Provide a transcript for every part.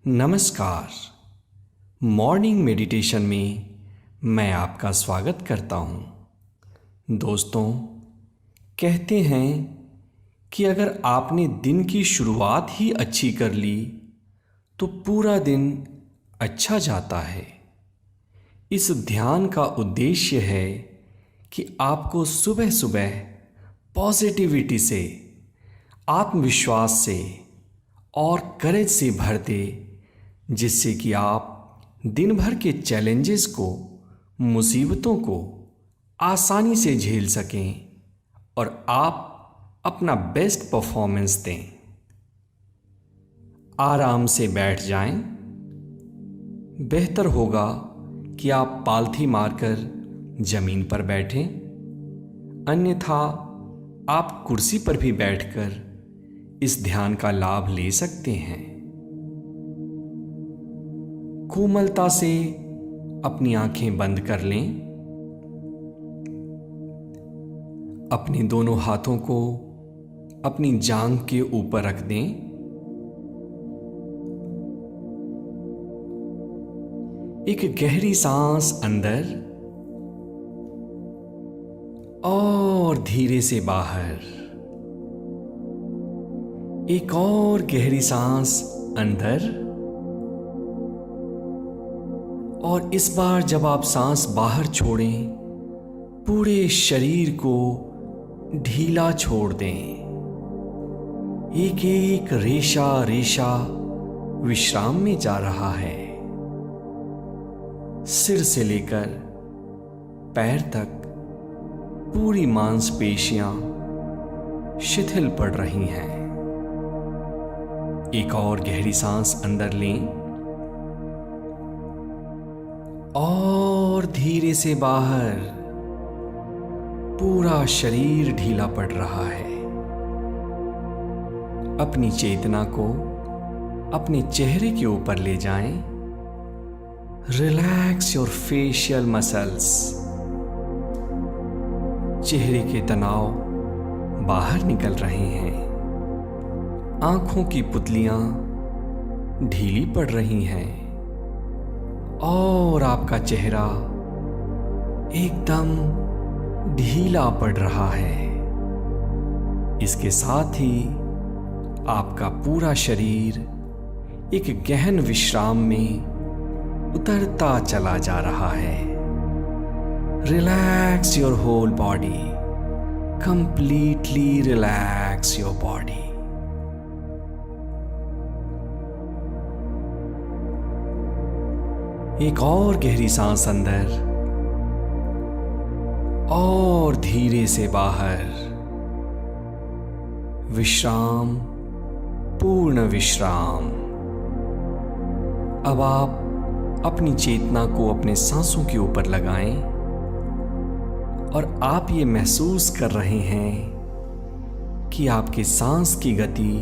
नमस्कार। Morning meditation में मैं आपका स्वागत करता हूँ। दोस्तों, कहते हैं कि अगर आपने दिन की शुरुआत ही अच्छी कर ली तो पूरा दिन अच्छा जाता है। इस ध्यान का उद्देश्य है कि आपको सुबह सुबह पॉजिटिविटी से, आत्मविश्वास से और करेज से भर दे, जिससे कि आप दिन भर के चैलेंजेस को, मुसीबतों को आसानी से झेल सकें और आप अपना बेस्ट परफॉर्मेंस दें। आराम से बैठ जाएं। बेहतर होगा कि आप पालथी मारकर जमीन पर बैठें, अन्यथा आप कुर्सी पर भी बैठकर इस ध्यान का लाभ ले सकते हैं। कोमलता से अपनी आंखें बंद कर लें। अपने दोनों हाथों को अपनी जांघ के ऊपर रख दें। एक गहरी सांस अंदर और धीरे से बाहर। एक और गहरी सांस अंदर, और इस बार जब आप सांस बाहर छोड़ें, पूरे शरीर को ढीला छोड़ दें। एक एक रेशा रेशा विश्राम में जा रहा है। सिर से लेकर पैर तक पूरी मांसपेशियां शिथिल पड़ रही हैं। एक और गहरी सांस अंदर लें और धीरे से बाहर। पूरा शरीर ढीला पड़ रहा है। अपनी चेतना को अपने चेहरे के ऊपर ले जाएं। Relax your facial muscles. चेहरे के तनाव बाहर निकल रहे हैं। आंखों की पुतलियां ढीली पड़ रही हैं और आपका चेहरा एकदम ढीला पड़ रहा है। इसके साथ ही आपका पूरा शरीर एक गहन विश्राम में उतरता चला जा रहा है। Relax your whole body. Completely relax your body. एक और गहरी सांस अंदर और धीरे से बाहर। विश्राम, पूर्ण विश्राम। अब आप अपनी चेतना को अपने सांसों के ऊपर लगाएं और आप ये महसूस कर रहे हैं कि आपके सांस की गति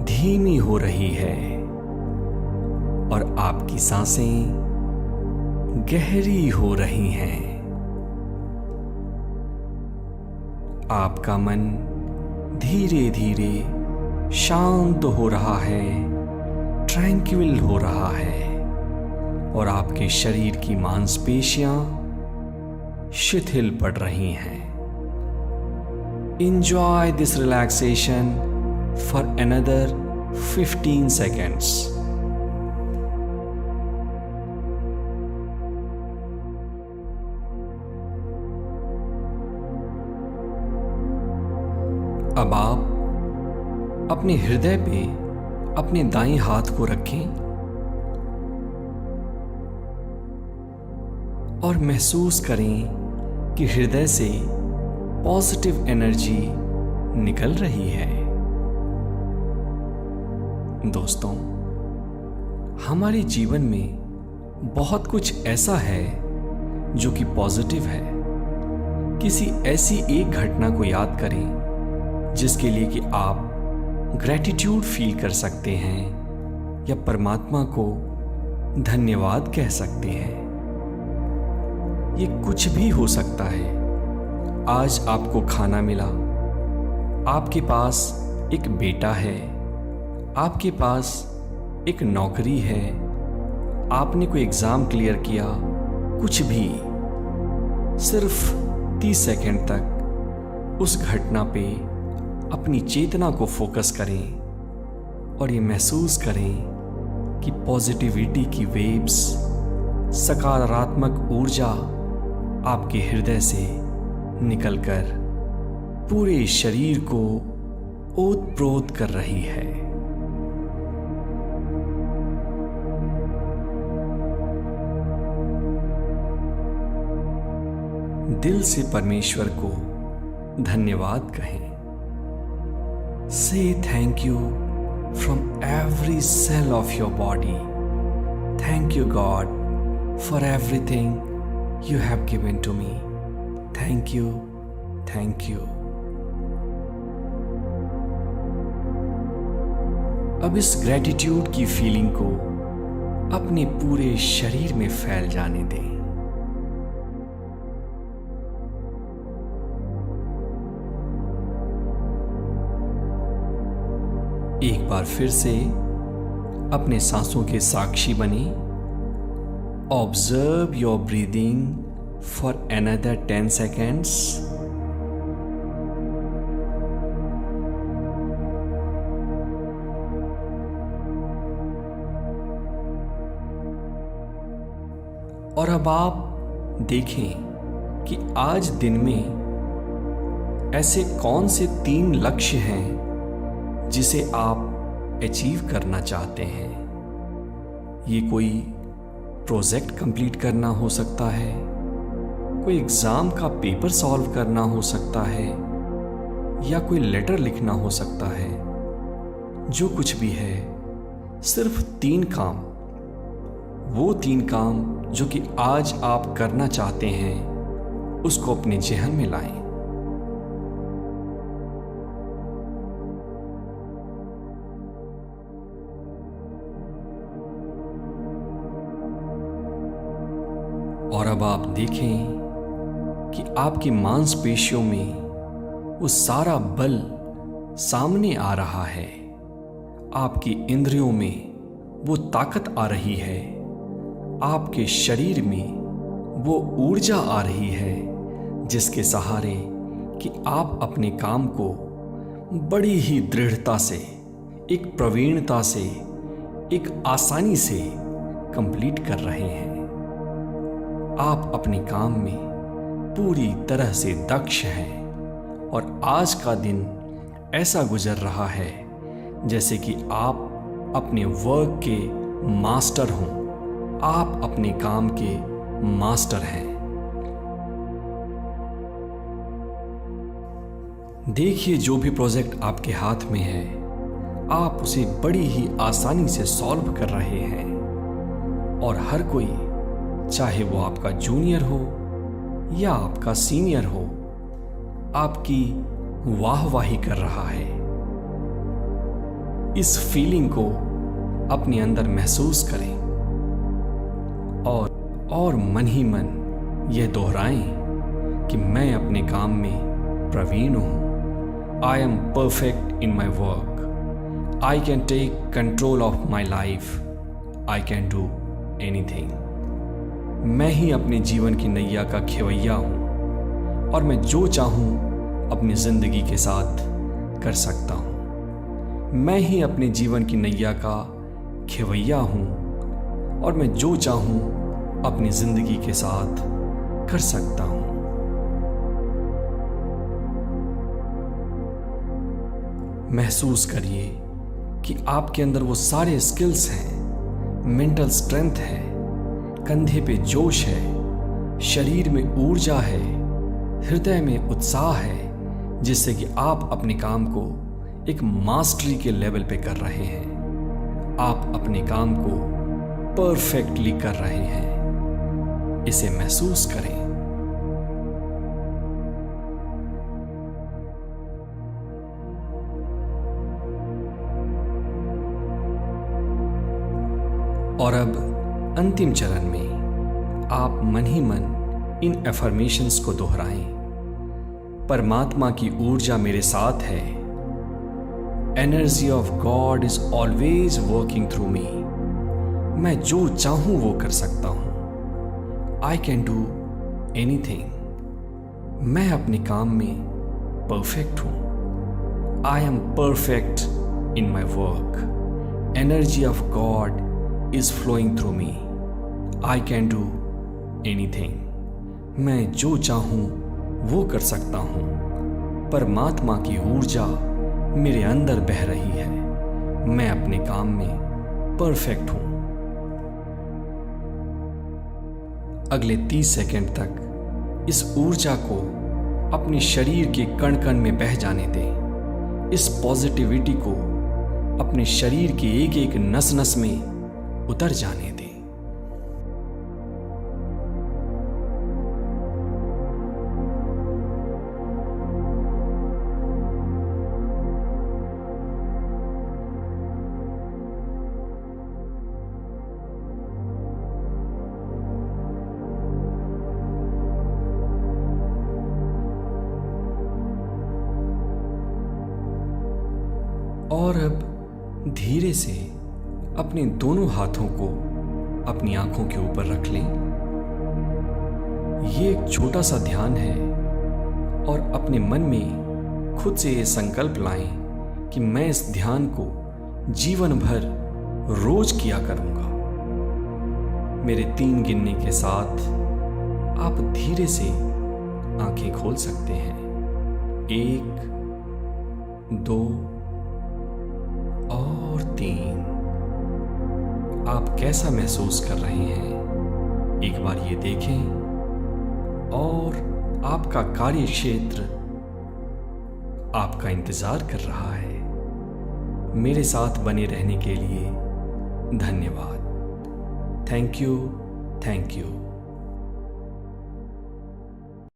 धीमी हो रही है और आपकी सांसें गहरी हो रही हैं। आपका मन धीरे धीरे शांत हो रहा है, ट्रैंक्विल हो रहा है और आपके शरीर की मांसपेशियां शिथिल पड़ रही हैं। Enjoy this relaxation for another 15 seconds. अब आप अपने हृदय पे अपने दाएं हाथ को रखें और महसूस करें कि हृदय से पॉजिटिव एनर्जी निकल रही है। दोस्तों, हमारे जीवन में बहुत कुछ ऐसा है जो कि पॉजिटिव है। किसी ऐसी एक घटना को याद करें जिसके लिए कि आप ग्रैटिट्यूड फील कर सकते हैं या परमात्मा को धन्यवाद कह सकते हैं। ये कुछ भी हो सकता है। आज आपको खाना मिला, आपके पास एक बेटा है, आपके पास एक नौकरी है, आपने कोई एग्ज़ाम क्लियर किया, कुछ भी, सिर्फ 30 सेकंड तक उस घटना पे अपनी चेतना को फोकस करें और ये महसूस करें कि पॉजिटिविटी की वेव्स, सकारात्मक ऊर्जा आपके हृदय से निकलकर पूरे शरीर को ओत-प्रोत कर रही है। दिल से परमेश्वर को धन्यवाद कहें। Say thank you from every cell of your body. Thank you, God, for everything you have given to me. Thank you, thank you. अब इस ग्रैटिट्यूड की फीलिंग को अपने पूरे शरीर में फैल जाने दें। एक बार फिर से अपने सांसों के साक्षी बने। Observe your breathing for another 10 seconds। और अब आप देखें कि आज दिन में ऐसे कौन से 3 लक्ष्य हैं जिसे आप अचीव करना चाहते हैं। ये कोई प्रोजेक्ट कंप्लीट करना हो सकता है, कोई एग्ज़ाम का पेपर सॉल्व करना हो सकता है, या कोई लेटर लिखना हो सकता है। जो कुछ भी है, सिर्फ 3 काम, वो 3 काम जो कि आज आप करना चाहते हैं, उसको अपने ज़हन में लाएं। और अब आप देखें कि आपकी मांसपेशियों में वो सारा बल सामने आ रहा है, आपकी इंद्रियों में वो ताकत आ रही है, आपके शरीर में वो ऊर्जा आ रही है जिसके सहारे कि आप अपने काम को बड़ी ही दृढ़ता से, एक प्रवीणता से, एक आसानी से कंप्लीट कर रहे हैं। आप अपने काम में पूरी तरह से दक्ष हैं और आज का दिन ऐसा गुजर रहा है जैसे कि आप अपने वर्क के मास्टर हों, आप अपने काम के मास्टर हैं। देखिए, जो भी प्रोजेक्ट आपके हाथ में है, आप उसे बड़ी ही आसानी से सॉल्व कर रहे हैं और हर कोई, चाहे वो आपका जूनियर हो या आपका सीनियर हो, आपकी वाहवाही कर रहा है। इस फीलिंग को अपने अंदर महसूस करें और मन ही मन यह दोहराएं कि मैं अपने काम में प्रवीण हूं। I am perfect in my work. I can take control of my life. I can do anything. मैं ही अपने जीवन की नैया का खेवैया हूं और मैं जो चाहूं अपनी जिंदगी के साथ कर सकता हूं। मैं ही अपने जीवन की नैया का खेवैया हूं और मैं जो चाहूं अपनी जिंदगी के साथ कर सकता हूं। महसूस करिए कि आपके अंदर वो सारे स्किल्स हैं, मेंटल स्ट्रेंथ है, कंधे पे जोश है, शरीर में ऊर्जा है, हृदय में उत्साह है, जिससे कि आप अपने काम को एक मास्टरी के लेवल पे कर रहे हैं। आप अपने काम को परफेक्टली कर रहे हैं। इसे महसूस करें। और अब अंतिम चरण में आप मन ही मन इन एफर्मेशंस को दोहराएं। परमात्मा की ऊर्जा मेरे साथ है। Energy of God is always working through me. मैं जो चाहूं वो कर सकता हूं। I can do anything. मैं अपने काम में परफेक्ट हूं। I am perfect in my work. Energy of God is flowing through me. I can do anything. मैं जो चाहूं वो कर सकता हूं। परमात्मा की ऊर्जा मेरे अंदर बह रही है। मैं अपने काम में परफेक्ट हूं। अगले 30 सेकंड तक इस ऊर्जा को अपने शरीर के कण कण में बह जाने दें। इस पॉजिटिविटी को अपने शरीर के एक एक नस नस में उतर जाने दें। और अब धीरे से अपने दोनों हाथों को अपनी आंखों के ऊपर रख लें। ये एक छोटा सा ध्यान है और अपने मन में खुद से ये संकल्प लाएं कि मैं इस ध्यान को जीवन भर रोज किया करूंगा। मेरे 3 गिनने के साथ आप धीरे से आंखें खोल सकते हैं। 1, 2 और 3। आप कैसा महसूस कर रहे हैं एक बार ये देखें। और आपका कार्य क्षेत्र आपका इंतजार कर रहा है। मेरे साथ बने रहने के लिए धन्यवाद। Thank you.